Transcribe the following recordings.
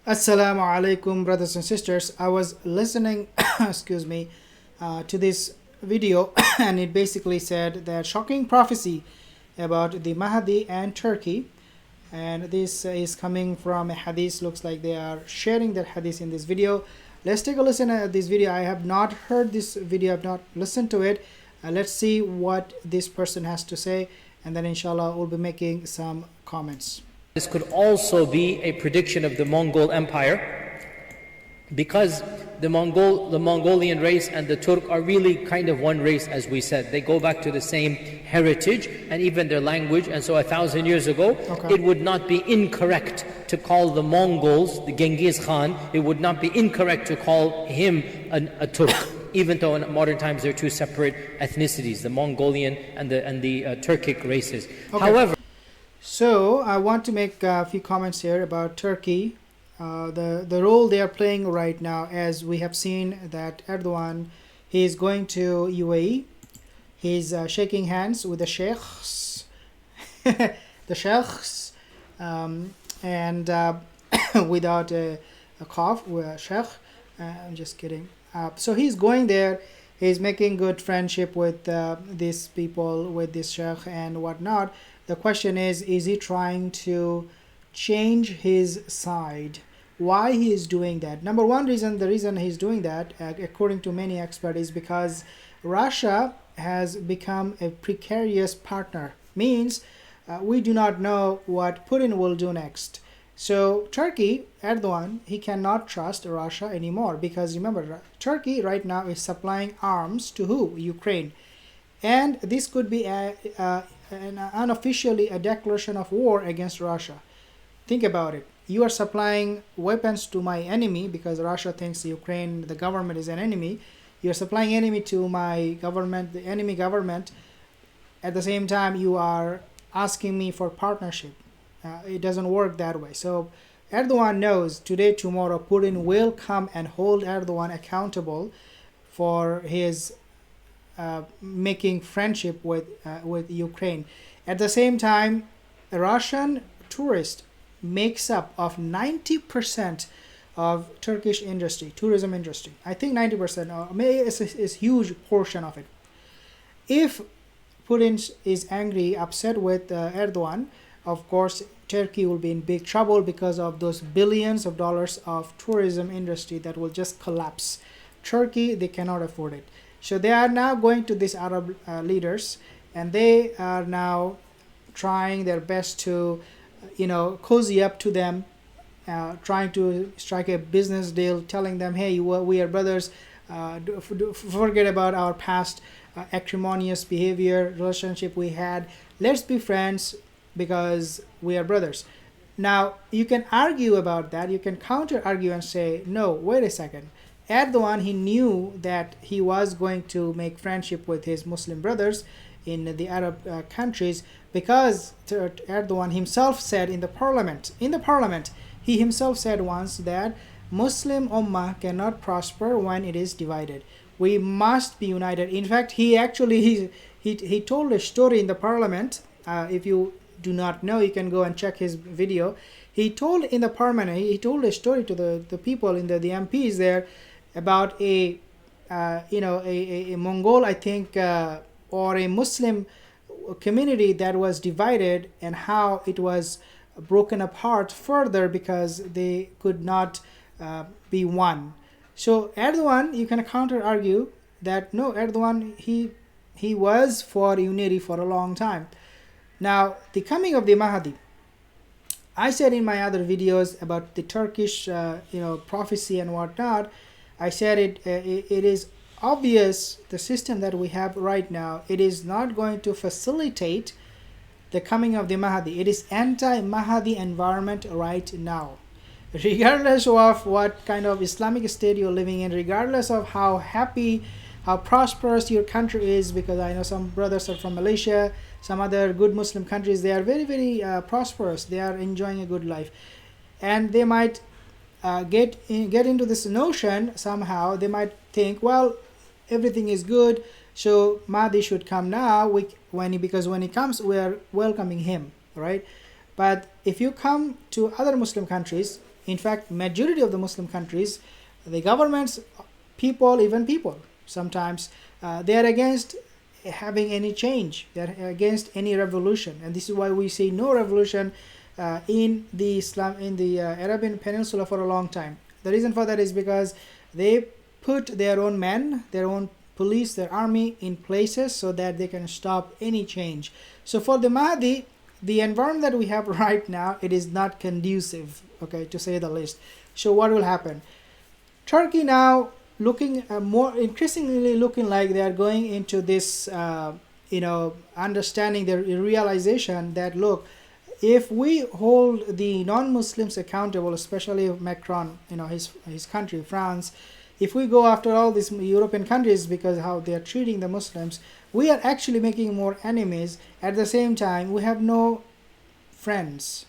Assalamu alaikum, brothers and sisters. I was listening, excuse me, to this video, and it basically said that shocking prophecy about the Mahdi and Turkey. And this is coming from a hadith. Looks like they are sharing their hadith in this video. Let's take a listen at this video. I have not heard this video, I have not listened to it. Let's see what this person has to say, and then inshallah we'll be making some comments. This could also be a prediction of the Mongol Empire, because the Mongolian race and the Turk are really kind of one race, as we said. They go back to the same heritage and even their language. And so 1,000 years ago, it would not be incorrect to call the Mongols, the Genghis Khan, it would not be incorrect to call him a Turk, even though in modern times they're two separate ethnicities, the Mongolian and the Turkic races. However, so I want to make a few comments here about Turkey, the role they are playing right now. As we have seen that Erdogan, he is going to UAE, he's shaking hands with the sheikhs, and without a cough, with a sheikh. I'm just kidding. So he's going there. He's making good friendship with these people, with this sheikh and whatnot. The question is he trying to change his side? Why he is doing that? Number one reason, the reason he's doing that, according to many experts, is because Russia has become a precarious partner. Means we do not know what Putin will do next. So Turkey, Erdogan, he cannot trust Russia anymore, because remember, Turkey right now is supplying arms to who? Ukraine. And this could be unofficially a declaration of war against Russia. Think about it. You are supplying weapons to my enemy because Russia thinks Ukraine, the government, is an enemy. You are supplying enemy to my government, the enemy government. At the same time, you are asking me for partnership. It doesn't work that way. So Erdogan knows today, tomorrow, Putin will come and hold Erdogan accountable for his making friendship with Ukraine. At the same time, a Russian tourist makes up of 90% of Turkish industry, tourism industry. I think 90%, or maybe it's a huge portion of it. If Putin is angry, upset with Erdogan, of course, Turkey will be in big trouble because of those billions of dollars of tourism industry that will just collapse. Turkey, they cannot afford it. So they are now going to these Arab leaders, and they are now trying their best to, cozy up to them, trying to strike a business deal, telling them, hey, we are brothers, forget about our past acrimonious behavior, relationship we had. Let's be friends because we are brothers. Now, you can argue about that. You can counter argue and say, no, wait a second. Erdogan, he knew that he was going to make friendship with his Muslim brothers in the Arab countries, because Erdogan himself said in the parliament, he himself said once that Muslim Ummah cannot prosper when it is divided. We must be united. In fact, he told a story in the parliament. If you do not know, you can go and check his video. He told in the parliament, he told a story to the people in the MPs there, about a Mongol, I think, or a Muslim community that was divided, and how it was broken apart further because they could not be one. So Erdogan, you can counter argue that no, Erdogan, he was for unity for a long time. Now, the coming of the Mahdi, I said in my other videos about the Turkish prophecy and whatnot, I said it is obvious, the system that we have right now, it is not going to facilitate the coming of the Mahdi. It is anti-Mahdi environment right now. Regardless of what kind of Islamic state you're living in, regardless of how happy, how prosperous your country is, because I know some brothers are from Malaysia, some other good Muslim countries, they are very, very prosperous. They are enjoying a good life. And they might get into this notion somehow. They might think, well, everything is good, so Mahdi should come now. Because when he comes, we are welcoming him, right? But if you come to other Muslim countries, In fact, majority of the Muslim countries, the governments, people, even people, sometimes they are against having any change. They are against any revolution, and this is why we see no revolution in the Arabian Peninsula for a long time. The reason for that is because they put their own men, their own police, their army in places so that they can stop any change. So for the Mahdi, the environment that we have right now, it is not conducive, okay, to say the least. So what will happen? Turkey now looking more increasingly looking like they are going into this, understanding, the realization that, look, if we hold the non-Muslims accountable, especially Macron, his country, France, if we go after all these European countries because how they are treating the Muslims, we are actually making more enemies. At the same time, we have no friends.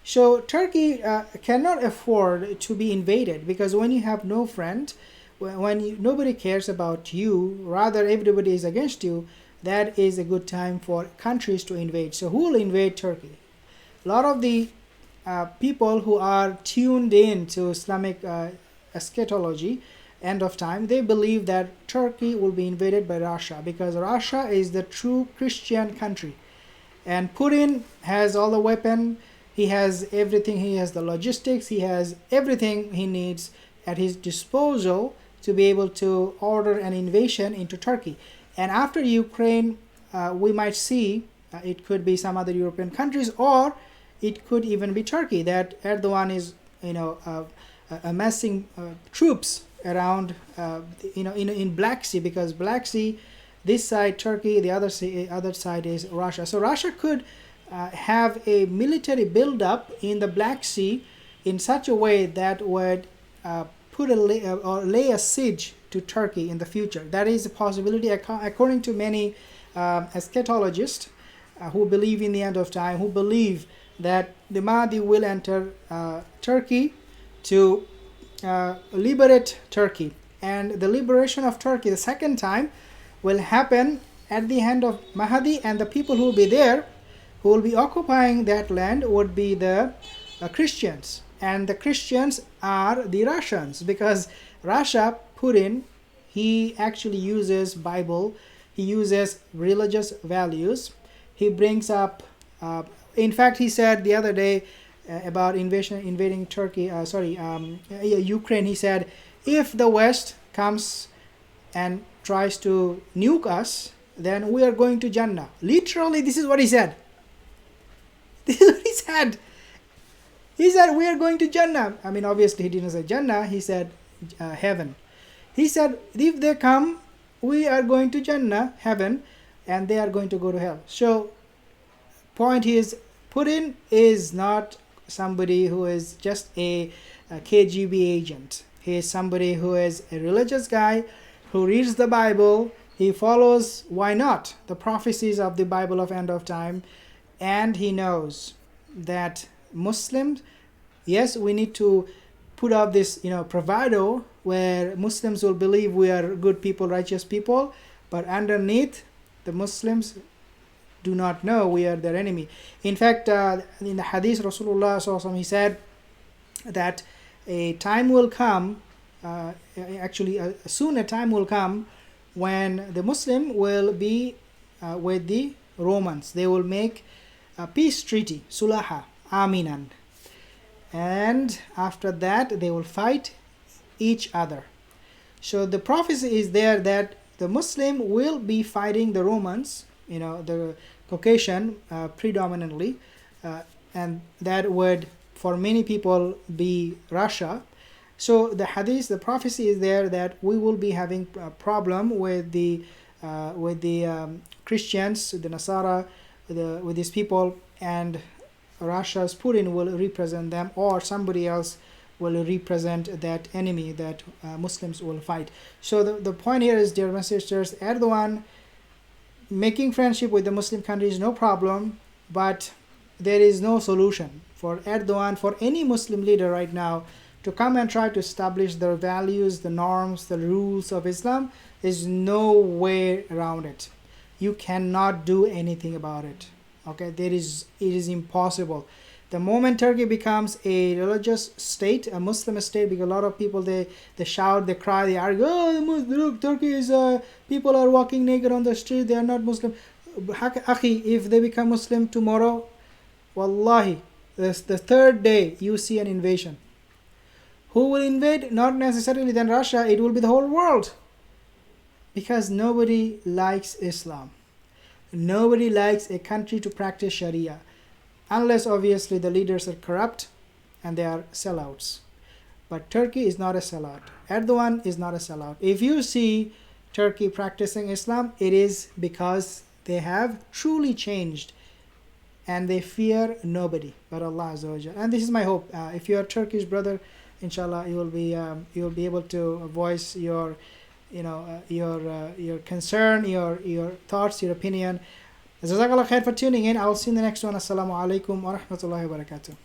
So Turkey cannot afford to be invaded, because when you have no friend, when nobody cares about you, rather everybody is against you, that is a good time for countries to invade. So who will invade Turkey? A lot of the people who are tuned in to Islamic eschatology, end of time, they believe that Turkey will be invaded by Russia, because Russia is the true Christian country, and Putin has all the weapon, he has everything, he has the logistics, he has everything he needs at his disposal to be able to order an invasion into Turkey. And after Ukraine, we might see it could be some other European countries, or it could even be Turkey, that Erdogan is amassing troops around in Black Sea, because Black Sea, this side Turkey, the other side is Russia. So Russia could have a military build-up in the Black Sea in such a way that would lay a siege to Turkey in the future. That is a possibility according to many eschatologists who believe in the end of time, who believe that the Mahdi will enter Turkey to liberate Turkey. And the liberation of Turkey the second time will happen at the hand of Mahdi, and the people who will be there, who will be occupying that land, would be the Christians. And the Christians are the Russians, because Russia, Putin, he actually uses Bible, he uses religious values, he brings up in fact, he said the other day about invading Turkey, Ukraine. He said, if the West comes and tries to nuke us, then we are going to Jannah. Literally, this is what he said. This is what he said. He said, we are going to Jannah. I mean, obviously, he didn't say Jannah. He said heaven. He said, if they come, we are going to Jannah, heaven, and they are going to go to hell. So, point is, Putin is not somebody who is just a KGB agent. He is somebody who is a religious guy who reads the Bible. He follows, why not, the prophecies of the Bible of end of time. And he knows that Muslims, yes, we need to put up this, bravado where Muslims will believe we are good people, righteous people. But underneath, the Muslims do not know we are their enemy. In fact, in the hadith, Rasulullah SAW, he said that a time will come, soon a time will come when the Muslim will be with the Romans. They will make a peace treaty, sulaha, aminan. And after that, they will fight each other. So the prophecy is there that the Muslim will be fighting the Romans, the Caucasian predominantly, and that would for many people be Russia. So the hadith, the prophecy is there that we will be having a problem with the Christians, the Nasara, with these people, and Russia's Putin will represent them, or somebody else will represent that enemy that Muslims will fight. So the point here is, dear my sisters, Erdogan making friendship with the Muslim countries, no problem, but there is no solution for Erdogan, for any Muslim leader right now, to come and try to establish the values, the norms, the rules of Islam. There's no way around it. You cannot do anything about it. Okay, it is impossible. The moment Turkey becomes a religious state, a Muslim state, because a lot of people they shout, they cry, they argue, oh, look, Turkey is people are walking naked on the street, they are not Muslim. Akhi, if they become Muslim tomorrow, wallahi, the third day you see an invasion. Who will invade? Not necessarily then Russia, it will be the whole world. Because nobody likes Islam. Nobody likes a country to practice Sharia. Unless obviously the leaders are corrupt and they are sellouts. But Turkey is not a sellout. Erdogan is not a sellout. If you see Turkey practicing Islam, it is because they have truly changed and they fear nobody but Allah Azza wa Jalla. And this is my hope. If you are a Turkish brother, inshallah, you will be able to voice your concern, your thoughts, your opinion. Jazakallah khair for tuning in. I will see you in the next one. Assalamu alaikum wa rahmatullahi wa barakatuh.